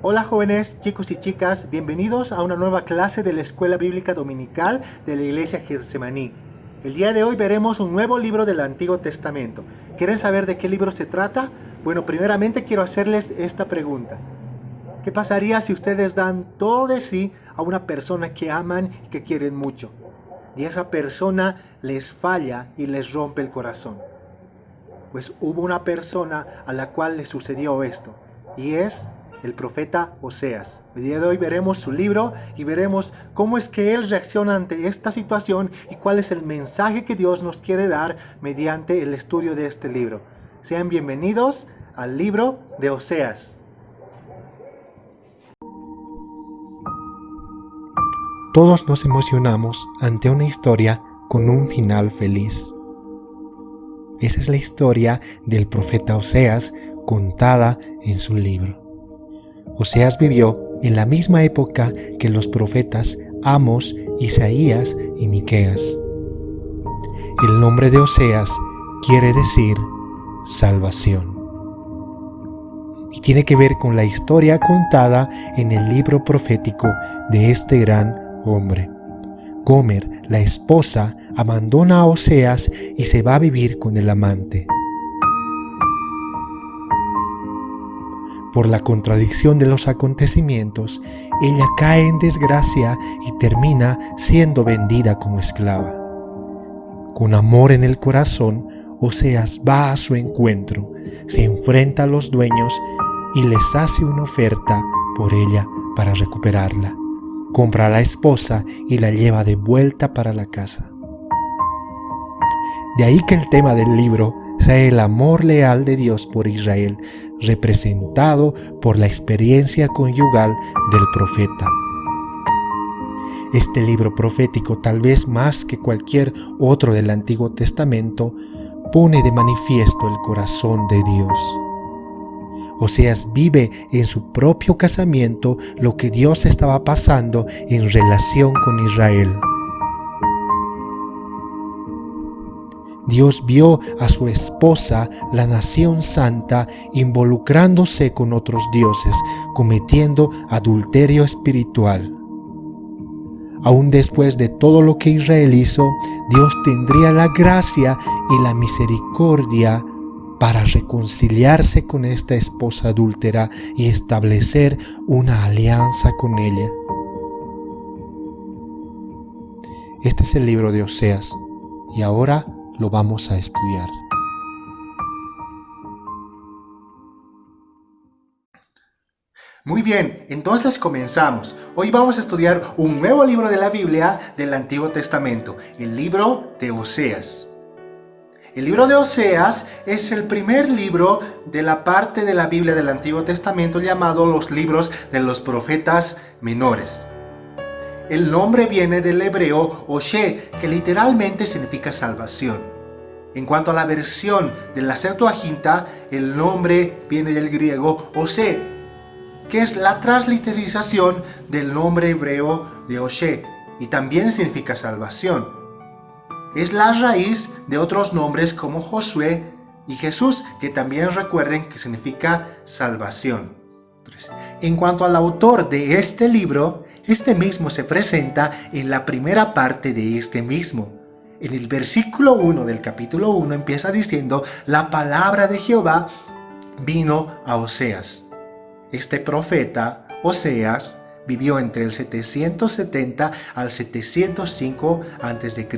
Hola jóvenes, chicos y chicas, bienvenidos a una nueva clase de la Escuela Bíblica Dominical de la Iglesia Getsemaní. El día de hoy veremos un nuevo libro del Antiguo Testamento. ¿Quieren saber de qué libro se trata? Bueno, primeramente quiero hacerles esta pregunta. ¿Qué pasaría si ustedes dan todo de sí a una persona que aman y que quieren mucho? Y esa persona les falla y les rompe el corazón. Pues hubo una persona a la cual le sucedió esto, y es el profeta Oseas. El día de hoy veremos su libro y veremos cómo es que él reacciona ante esta situación y cuál es el mensaje que Dios nos quiere dar mediante el estudio de este libro. Sean bienvenidos al libro de Oseas. Todos nos emocionamos ante una historia con un final feliz. Esa es la historia del profeta Oseas contada en su libro. Oseas vivió en la misma época que los profetas Amos, Isaías y Miqueas. El nombre de Oseas quiere decir salvación. Y tiene que ver con la historia contada en el libro profético de este gran hombre. Gomer, la esposa, abandona a Oseas y se va a vivir con el amante. Por la contradicción de los acontecimientos, ella cae en desgracia y termina siendo vendida como esclava. Con amor en el corazón, Oseas va a su encuentro, se enfrenta a los dueños y les hace una oferta por ella para recuperarla. Compra a la esposa y la lleva de vuelta para la casa. De ahí que el tema del libro sea el amor leal de Dios por Israel, representado por la experiencia conyugal del profeta. Este libro profético, tal vez más que cualquier otro del Antiguo Testamento, pone de manifiesto el corazón de Dios. Oseas vive en su propio casamiento lo que Dios estaba pasando en relación con Israel. Dios vio a su esposa, la nación santa, involucrándose con otros dioses, cometiendo adulterio espiritual. Aún después de todo lo que Israel hizo, Dios tendría la gracia y la misericordia para reconciliarse con esta esposa adúltera y establecer una alianza con ella. Este es el libro de Oseas y ahora lo vamos a estudiar. Muy bien, entonces comenzamos. Hoy vamos a estudiar un nuevo libro de la Biblia del Antiguo Testamento, el libro de Oseas. El libro de Oseas es el primer libro de la parte de la Biblia del Antiguo Testamento llamado los libros de los profetas menores. El nombre viene del hebreo Oshe, que literalmente significa salvación. En cuanto a la versión de la Septuaginta, el nombre viene del griego Ose, que es la transliteración del nombre hebreo de Oshe, y también significa salvación. Es la raíz de otros nombres como Josué y Jesús, que también recuerden que significa salvación. En cuanto al autor de este libro, este mismo se presenta en la primera parte de este mismo. En el versículo 1 del capítulo 1 empieza diciendo: la palabra de Jehová vino a Oseas. Este profeta, Oseas, vivió entre el 770 al 705 a.C.,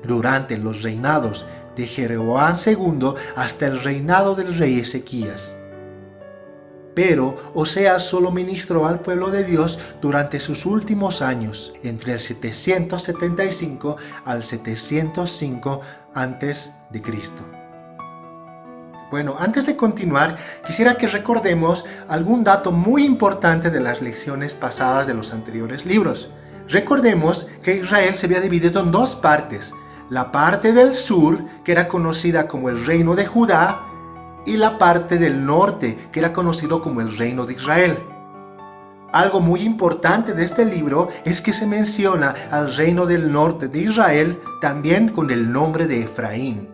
durante los reinados de Jeroboam II hasta el reinado del rey Ezequías. Pero Oseas solo ministró al pueblo de Dios durante sus últimos años, entre el 775 al 705 a.C. Bueno, antes de continuar, quisiera que recordemos algún dato muy importante de las lecciones pasadas de los anteriores libros. Recordemos que Israel se había dividido en dos partes: la parte del sur, que era conocida como el reino de Judá, y la parte del norte, que era conocido como el reino de Israel. Algo muy importante de este libro es que se menciona al reino del norte de Israel también con el nombre de Efraín.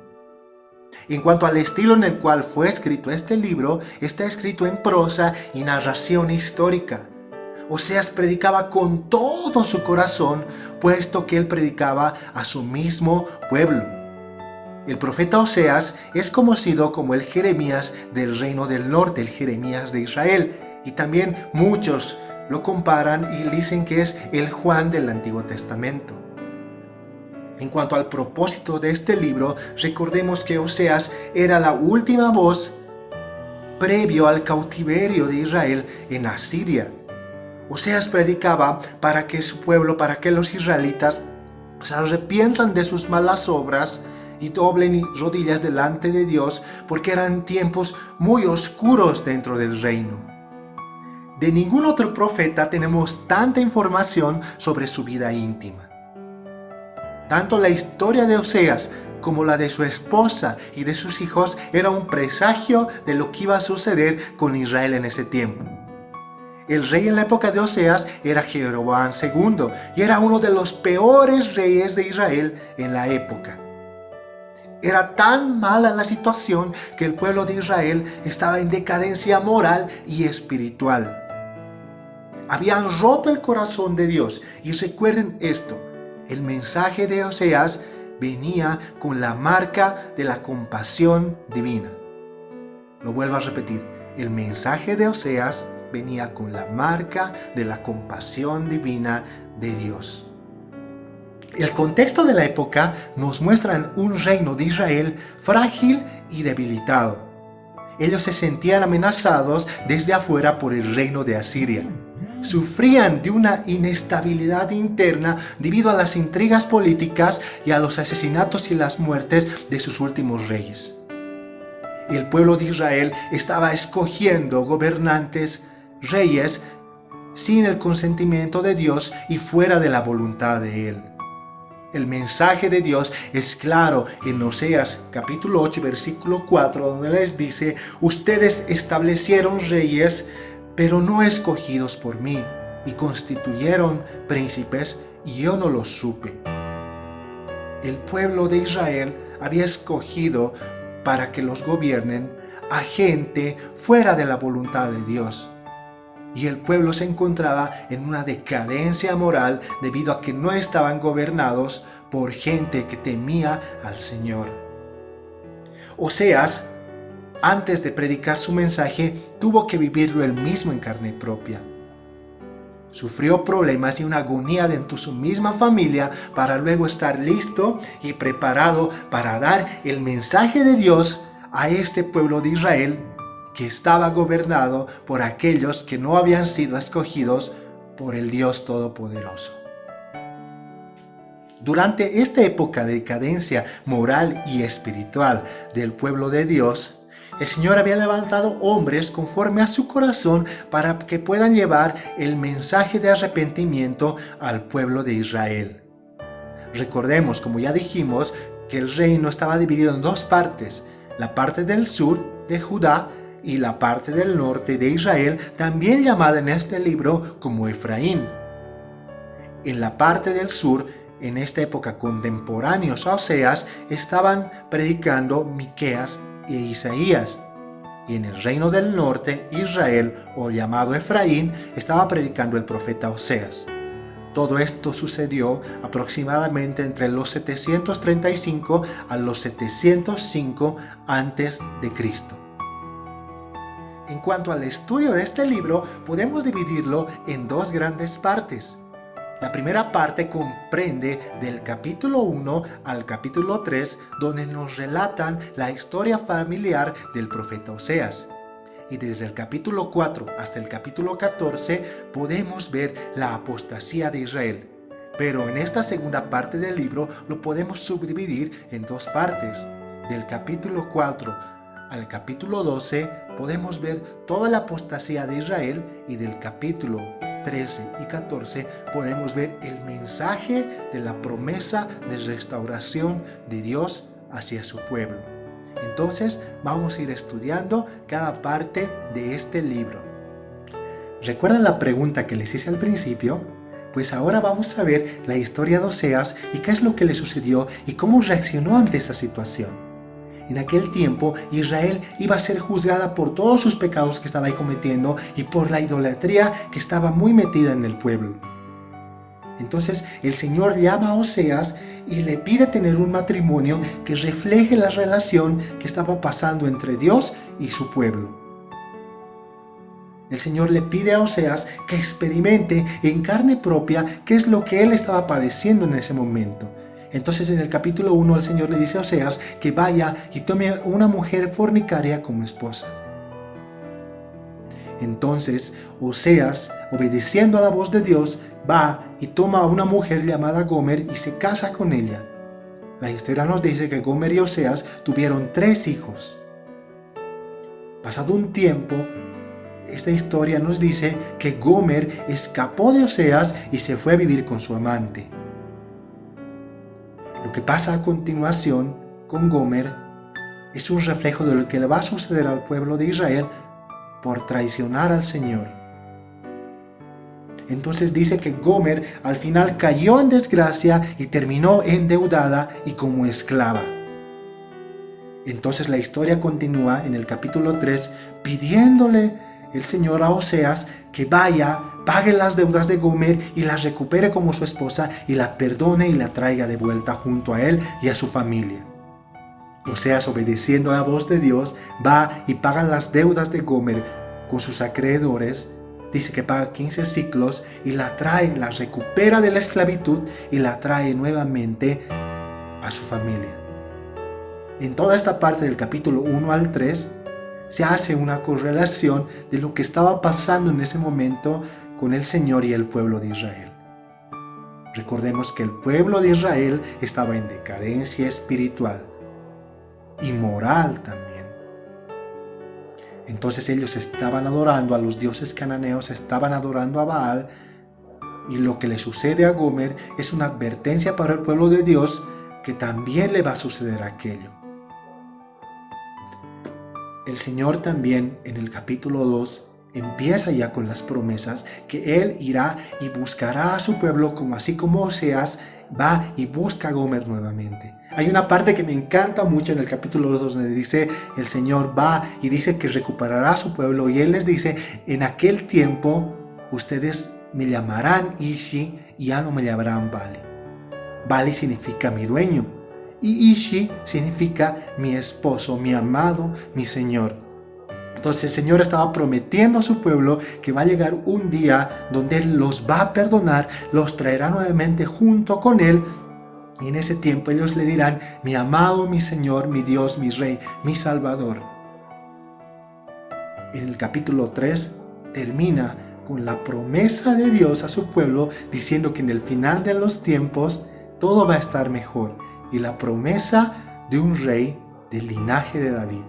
En cuanto al estilo en el cual fue escrito este libro, está escrito en prosa y narración histórica. Oseas predicaba con todo su corazón, puesto que él predicaba a su mismo pueblo. El profeta Oseas es conocido como el Jeremías del reino del norte, el Jeremías de Israel, y también muchos lo comparan y dicen que es el Juan del Antiguo Testamento. En cuanto al propósito de este libro, recordemos que Oseas era la última voz previo al cautiverio de Israel en Asiria. Oseas predicaba para que su pueblo, para que los israelitas se arrepientan de sus malas obras y doblen rodillas delante de Dios, porque eran tiempos muy oscuros dentro del reino. De ningún otro profeta tenemos tanta información sobre su vida íntima. Tanto la historia de Oseas como la de su esposa y de sus hijos era un presagio de lo que iba a suceder con Israel en ese tiempo. El rey en la época de Oseas era Jeroboam II y era uno de los peores reyes de Israel en la época. Era tan mala la situación que el pueblo de Israel estaba en decadencia moral y espiritual. Habían roto el corazón de Dios, y recuerden esto. El mensaje de Oseas venía con la marca de la compasión divina. Lo vuelvo a repetir. El mensaje de Oseas venía con la marca de la compasión divina de Dios. El contexto de la época nos muestra un reino de Israel frágil y debilitado. Ellos se sentían amenazados desde afuera por el reino de Asiria. Sufrían de una inestabilidad interna debido a las intrigas políticas y a los asesinatos y las muertes de sus últimos reyes. El pueblo de Israel estaba escogiendo gobernantes, reyes, sin el consentimiento de Dios y fuera de la voluntad de Él. El mensaje de Dios es claro en Oseas capítulo 8 versículo 4, donde les dice: ustedes establecieron reyes, pero no escogidos por mí, y constituyeron príncipes, y yo no los supe. El pueblo de Israel había escogido para que los gobiernen a gente fuera de la voluntad de Dios. Y el pueblo se encontraba en una decadencia moral debido a que no estaban gobernados por gente que temía al Señor. Oseas, antes de predicar su mensaje, tuvo que vivirlo él mismo en carne propia. Sufrió problemas y una agonía dentro de su misma familia para luego estar listo y preparado para dar el mensaje de Dios a este pueblo de Israel que estaba gobernado por aquellos que no habían sido escogidos por el Dios Todopoderoso. Durante esta época de decadencia moral y espiritual del pueblo de Dios, el Señor había levantado hombres conforme a su corazón para que puedan llevar el mensaje de arrepentimiento al pueblo de Israel. Recordemos, como ya dijimos, que el reino estaba dividido en dos partes: la parte del sur de Judá y la parte del norte de Israel, también llamada en este libro como Efraín. En la parte del sur, en esta época contemporáneos a Oseas, estaban predicando Miqueas e Isaías. Y en el reino del norte, Israel, o llamado Efraín, estaba predicando el profeta Oseas. Todo esto sucedió aproximadamente entre los 735 a los 705 a.C. En cuanto al estudio de este libro, podemos dividirlo en dos grandes partes. La primera parte comprende del capítulo 1 al capítulo 3, donde nos relatan la historia familiar del profeta Oseas. Y desde el capítulo 4 hasta el capítulo 14 podemos ver la apostasía de Israel. Pero en esta segunda parte del libro lo podemos subdividir en dos partes. Del capítulo 4 al capítulo 12 podemos ver toda la apostasía de Israel, y del capítulo 13 y 14 podemos ver el mensaje de la promesa de restauración de Dios hacia su pueblo. Entonces vamos a ir estudiando cada parte de este libro. ¿Recuerdan la pregunta que les hice al principio? Pues ahora vamos a ver la historia de Oseas y qué es lo que le sucedió y cómo reaccionó ante esa situación. En aquel tiempo Israel iba a ser juzgada por todos sus pecados que estaba ahí cometiendo y por la idolatría que estaba muy metida en el pueblo. Entonces el Señor llama a Oseas y le pide tener un matrimonio que refleje la relación que estaba pasando entre Dios y su pueblo. El Señor le pide a Oseas que experimente en carne propia qué es lo que él estaba padeciendo en ese momento. Entonces en el capítulo 1 el Señor le dice a Oseas que vaya y tome una mujer fornicaria como esposa. Entonces Oseas, obedeciendo a la voz de Dios, va y toma a una mujer llamada Gomer y se casa con ella. La historia nos dice que Gomer y Oseas tuvieron 3 hijos. Pasado un tiempo, esta historia nos dice que Gomer escapó de Oseas y se fue a vivir con su amante. Lo que pasa a continuación con Gomer es un reflejo de lo que le va a suceder al pueblo de Israel por traicionar al Señor. Entonces dice que Gomer al final cayó en desgracia y terminó endeudada y como esclava. Entonces la historia continúa en el capítulo 3 pidiéndole el Señor a Oseas que vaya, pague las deudas de Gomer y las recupere como su esposa y la perdone y la traiga de vuelta junto a él y a su familia. Oseas, obedeciendo a la voz de Dios, va y paga las deudas de Gomer con sus acreedores. Dice que paga 15 ciclos y la trae, la recupera de la esclavitud y la trae nuevamente a su familia. En toda esta parte del capítulo 1 al 3 se hace una correlación de lo que estaba pasando en ese momento con el Señor y el pueblo de Israel. Recordemos que el pueblo de Israel estaba en decadencia espiritual y moral también. Entonces ellos estaban adorando a los dioses cananeos, estaban adorando a Baal, y lo que le sucede a Gomer es una advertencia para el pueblo de Dios que también le va a suceder aquello. El Señor también en el capítulo 2 empieza ya con las promesas que Él irá y buscará a su pueblo, como así como Oseas va y busca a Gomer nuevamente. Hay una parte que me encanta mucho en el capítulo 2 donde dice el Señor va y dice que recuperará a su pueblo y Él les dice: en aquel tiempo ustedes me llamarán Ishi y ya no me llamarán Bali. Bali significa mi dueño y Ishi significa mi esposo, mi amado, mi Señor. Entonces el Señor estaba prometiendo a su pueblo que va a llegar un día donde Él los va a perdonar, los traerá nuevamente junto con Él, y en ese tiempo ellos le dirán: mi amado, mi Señor, mi Dios, mi Rey, mi Salvador. En el capítulo 3 termina con la promesa de Dios a su pueblo, diciendo que en el final de los tiempos todo va a estar mejor, y la promesa de un rey del linaje de David.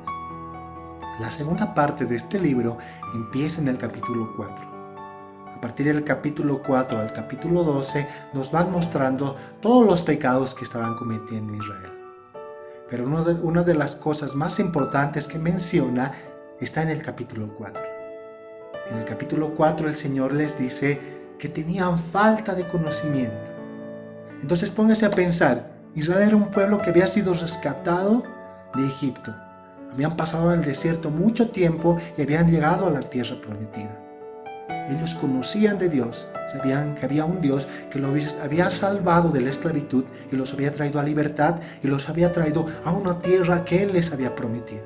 La segunda parte de este libro empieza en el capítulo 4. A partir del capítulo 4 al capítulo 12 nos van mostrando todos los pecados que estaban cometiendo Israel. Pero una de las cosas más importantes que menciona está en el capítulo 4. En el capítulo 4 el Señor les dice que tenían falta de conocimiento. Entonces póngase a pensar, Israel era un pueblo que había sido rescatado de Egipto. Habían pasado en el desierto mucho tiempo y habían llegado a la tierra prometida. Ellos conocían de Dios, sabían que había un Dios que los había salvado de la esclavitud y los había traído a libertad y los había traído a una tierra que Él les había prometido.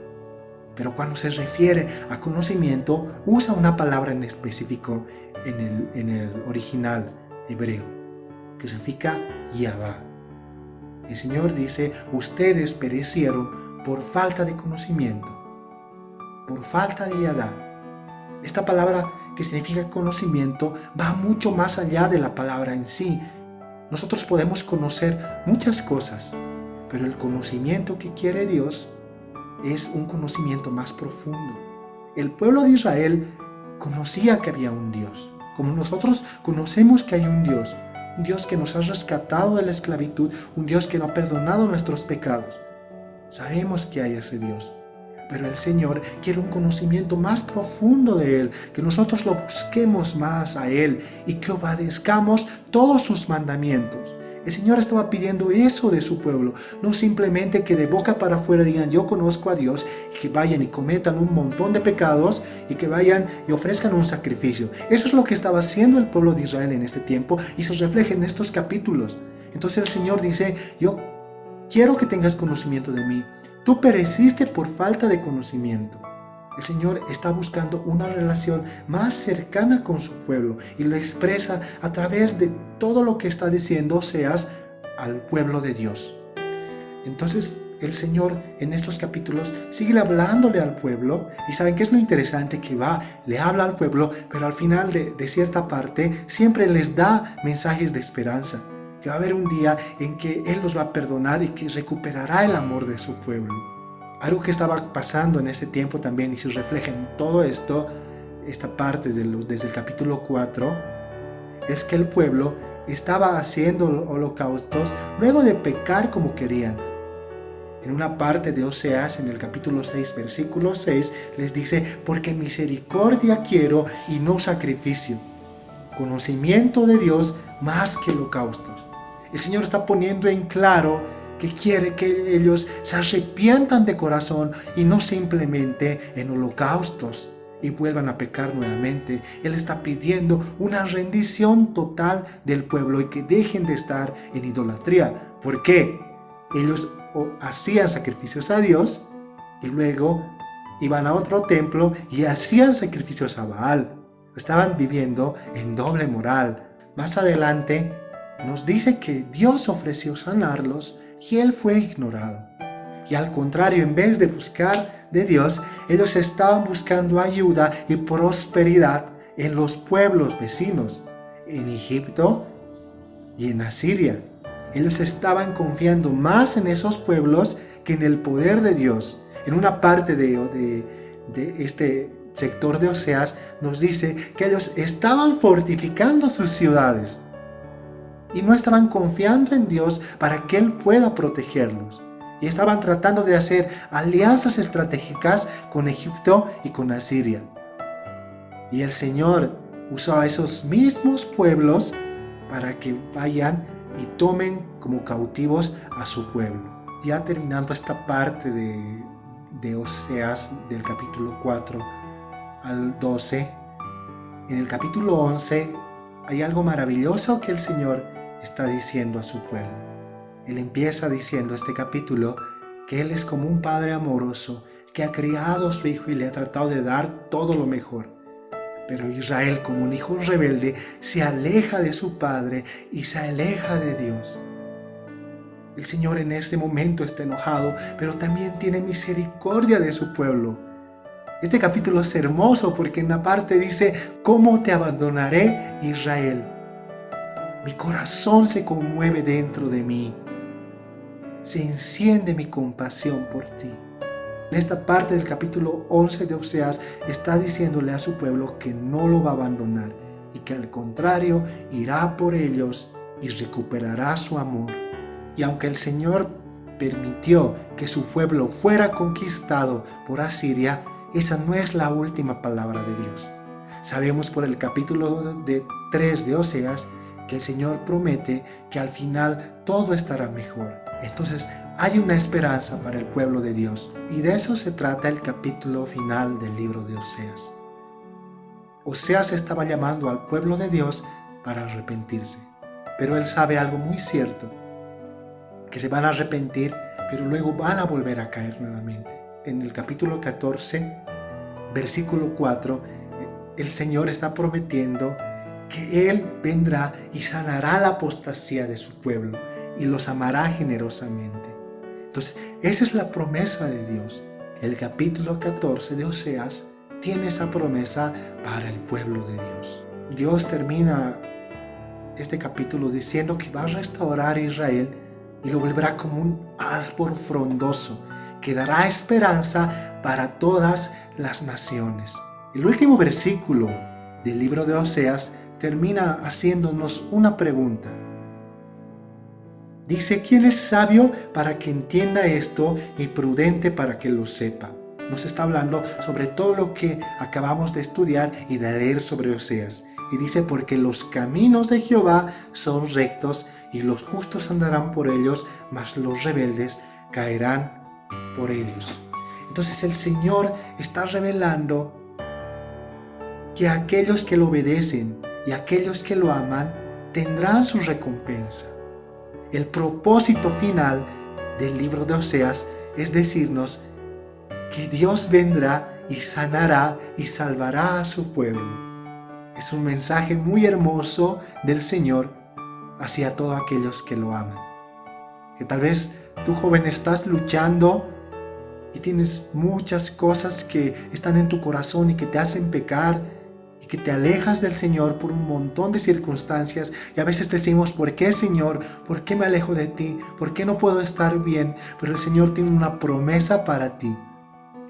Pero cuando se refiere a conocimiento, usa una palabra en específico en el original hebreo, que significa Yadá. El Señor dice: ustedes perecieron por falta de conocimiento, por falta de Yadá. Esta palabra, que significa conocimiento, va mucho más allá de la palabra en sí. Nosotros podemos conocer muchas cosas, pero el conocimiento que quiere Dios es un conocimiento más profundo. El pueblo de Israel conocía que había un Dios, como nosotros conocemos que hay un Dios que nos ha rescatado de la esclavitud, un Dios que nos ha perdonado nuestros pecados. Sabemos que hay ese Dios, pero el Señor quiere un conocimiento más profundo de Él, que nosotros lo busquemos más a Él y que obedezcamos todos sus mandamientos. El Señor estaba pidiendo eso de su pueblo, no simplemente que de boca para afuera digan yo conozco a Dios, y que vayan y cometan un montón de pecados y que vayan y ofrezcan un sacrificio. Eso es lo que estaba haciendo el pueblo de Israel en este tiempo y se refleja en estos capítulos. Entonces el Señor dice, yo quiero que tengas conocimiento de mí. Tú pereciste por falta de conocimiento. El Señor está buscando una relación más cercana con su pueblo y lo expresa a través de todo lo que está diciendo Oseas al pueblo de Dios. Entonces el Señor en estos capítulos sigue hablándole al pueblo y ¿saben qué es lo interesante? Que le habla al pueblo, pero al final de cierta parte siempre les da mensajes de esperanza. Que va a haber un día en que Él los va a perdonar y que recuperará el amor de su pueblo. Algo que estaba pasando en ese tiempo también y se refleja en todo esto, esta parte desde el capítulo 4, es que el pueblo estaba haciendo holocaustos luego de pecar como querían. En una parte de Oseas, en el capítulo 6, versículo 6, les dice, porque misericordia quiero y no sacrificio, conocimiento de Dios más que holocaustos. El Señor está poniendo en claro que quiere que ellos se arrepientan de corazón y no simplemente en holocaustos y vuelvan a pecar nuevamente. Él está pidiendo una rendición total del pueblo y que dejen de estar en idolatría. ¿Por qué? Ellos hacían sacrificios a Dios y luego iban a otro templo y hacían sacrificios a Baal. Estaban viviendo en doble moral. Más adelante nos dice que Dios ofreció sanarlos y Él fue ignorado. Y al contrario, en vez de buscar de Dios, ellos estaban buscando ayuda y prosperidad en los pueblos vecinos, en Egipto y en Asiria. Ellos estaban confiando más en esos pueblos que en el poder de Dios. En una parte de este sector de Oseas nos dice que ellos estaban fortificando sus ciudades y no estaban confiando en Dios para que Él pueda protegerlos. Y estaban tratando de hacer alianzas estratégicas con Egipto y con Asiria. Y el Señor usó a esos mismos pueblos para que vayan y tomen como cautivos a su pueblo. Ya terminando esta parte de Oseas del capítulo 4 al 12, en el capítulo 11 hay algo maravilloso que el Señor está diciendo a su pueblo. Él empieza diciendo este capítulo que Él es como un padre amoroso que ha criado a su hijo y le ha tratado de dar todo lo mejor. Pero Israel, como un hijo rebelde, se aleja de su padre y se aleja de Dios. El Señor en este momento está enojado, pero también tiene misericordia de su pueblo. Este capítulo es hermoso porque en una parte dice, ¿cómo te abandonaré, Israel? Mi corazón se conmueve dentro de mí. Se enciende mi compasión por ti. En esta parte del capítulo 11 de Oseas está diciéndole a su pueblo que no lo va a abandonar y que al contrario irá por ellos y recuperará su amor. Y aunque el Señor permitió que su pueblo fuera conquistado por Asiria, esa no es la última palabra de Dios. Sabemos por el capítulo 3 de Oseas que el Señor promete que al final todo estará mejor. Entonces hay una esperanza para el pueblo de Dios. Y de eso se trata el capítulo final del libro de Oseas. Oseas estaba llamando al pueblo de Dios para arrepentirse. Pero él sabe algo muy cierto, que se van a arrepentir, pero luego van a volver a caer nuevamente. En el capítulo 14, versículo 4, el Señor está prometiendo que Él vendrá y sanará la apostasía de su pueblo y los amará generosamente. Entonces, esa es la promesa de Dios. El capítulo 14 de Oseas tiene esa promesa para el pueblo de Dios. Dios termina este capítulo diciendo que va a restaurar a Israel y lo volverá como un árbol frondoso que dará esperanza para todas las naciones. El último versículo del libro de Oseas termina haciéndonos una pregunta. Dice, ¿quién es sabio para que entienda esto y prudente para que lo sepa? Nos está hablando sobre todo lo que acabamos de estudiar y de leer sobre Oseas. y dice, porque los caminos de Jehová son rectos y los justos andarán por ellos, mas los rebeldes caerán por ellos. Entonces el Señor está revelando que aquellos que lo obedecen y aquellos que lo aman tendrán su recompensa. El propósito final del libro de Oseas es decirnos que Dios vendrá y sanará y salvará a su pueblo. Es un mensaje muy hermoso del Señor hacia todos aquellos que lo aman. Que tal vez tú, joven, estás luchando y tienes muchas cosas que están en tu corazón y que te hacen pecar y que te alejas del Señor por un montón de circunstancias, y a veces decimos, ¿por qué, Señor? ¿Por qué me alejo de ti? ¿Por qué no puedo estar bien? Pero el Señor tiene una promesa para ti.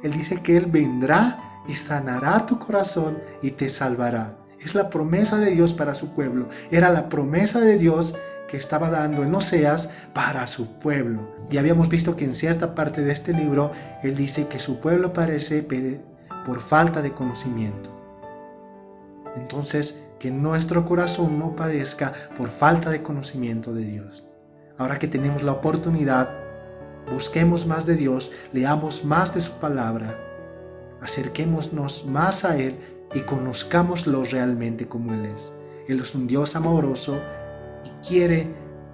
Él dice que Él vendrá y sanará tu corazón y te salvará. Es la promesa de Dios para su pueblo. Era la promesa de Dios que estaba dando en Oseas para su pueblo. Y habíamos visto que en cierta parte de este libro Él dice que su pueblo perece por falta de conocimiento. Entonces, que nuestro corazón no padezca por falta de conocimiento de Dios. Ahora que tenemos la oportunidad, busquemos más de Dios, leamos más de su palabra, acerquémonos más a Él y conozcámoslo realmente como Él es. Él es un Dios amoroso y quiere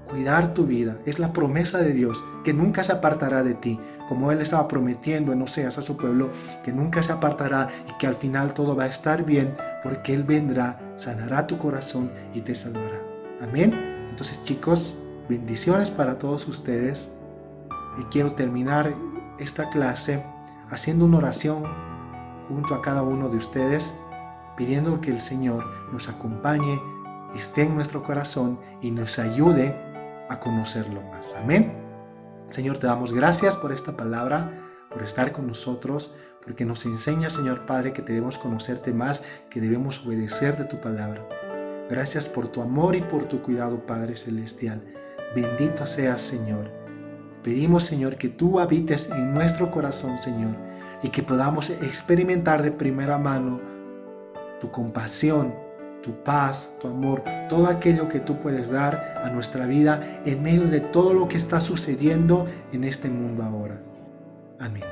cuidar tu vida. Es la promesa de Dios que nunca se apartará de ti, como Él estaba prometiendo en Oseas a su pueblo, que nunca se apartará y que al final todo va a estar bien, porque Él vendrá, sanará tu corazón y te salvará. Amén. Entonces, chicos, bendiciones para todos ustedes. Y quiero terminar esta clase haciendo una oración junto a cada uno de ustedes, pidiendo que el Señor nos acompañe, esté en nuestro corazón y nos ayude a conocerlo más. Amén. Señor, te damos gracias por esta palabra, por estar con nosotros, porque nos enseña, Señor Padre, que debemos conocerte más, que debemos obedecer de tu palabra. Gracias por tu amor y por tu cuidado, Padre Celestial. Bendito seas, Señor. Pedimos, Señor, que tú habites en nuestro corazón, Señor, y que podamos experimentar de primera mano tu compasión, tu paz, tu amor, todo aquello que tú puedes dar a nuestra vida en medio de todo lo que está sucediendo en este mundo ahora. Amén.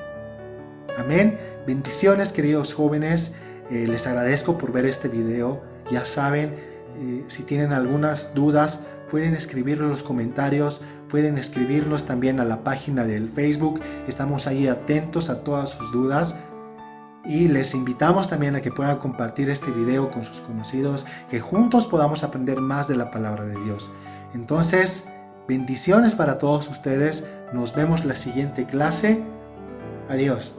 Amén. Bendiciones, queridos jóvenes. Les agradezco por ver este video. Ya saben, si tienen algunas dudas, pueden escribirlo en los comentarios, pueden escribirnos también a la página del Facebook. Estamos ahí atentos a todas sus dudas. Y les invitamos también a que puedan compartir este video con sus conocidos, que juntos podamos aprender más de la palabra de Dios. Entonces, bendiciones para todos ustedes. Nos vemos la siguiente clase. Adiós.